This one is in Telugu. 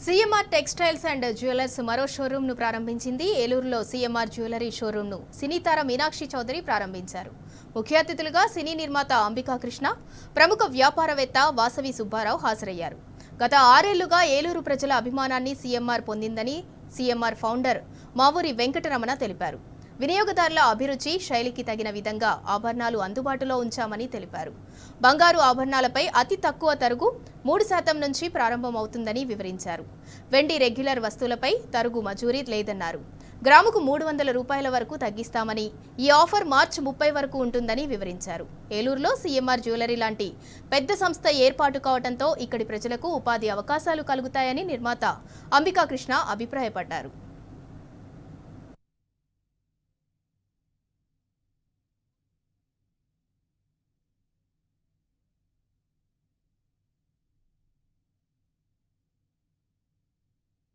సీఎంఆర్ టెక్స్టైల్స్ అండ్ జ్యువెలర్స్ మరో షోరూమ్ ను ప్రారంభించింది. ఏలూరులో సీఎంఆర్ జ్యువెలరీ షోరూమ్ ను సినీతార మీనాక్షి చౌదరి ప్రారంభించారు. ముఖ్య అతిథులుగా సినీ నిర్మాత అంబికా కృష్ణ, ప్రముఖ వ్యాపారవేత్త వాసవి సుబ్బారావు హాజరయ్యారు. గత 6 ఏళ్లుగా ఏలూరు ప్రజల అభిమానాన్ని సీఎంఆర్ పొందిందని సీఎంఆర్ ఫౌండర్ మావూరి వెంకటరమణ తెలిపారు. వినియోగదారుల అభిరుచి, శైలికి తగిన విధంగా ఆభరణాలు అందుబాటులో ఉంచామని తెలిపారు. బంగారు ఆభరణాలపై అతి తక్కువ తరుగు 3% నుంచి ప్రారంభమవుతుందని వివరించారు. వెండి రెగ్యులర్ వస్తువులపై తరుగు మజూరీ లేదన్నారు. గ్రాముకు 300 రూపాయల వరకు తగ్గిస్తామని, ఈ ఆఫర్ మార్చి 30 వరకు ఉంటుందని వివరించారు. ఏలూరులో సీఎంఆర్ జ్యువెలరీ లాంటి పెద్ద సంస్థ ఏర్పాటు కావడంతో ఇక్కడి ప్రజలకు ఉపాధి అవకాశాలు కలుగుతాయని నిర్మాత అంబికా కృష్ణ అభిప్రాయపడ్డారు.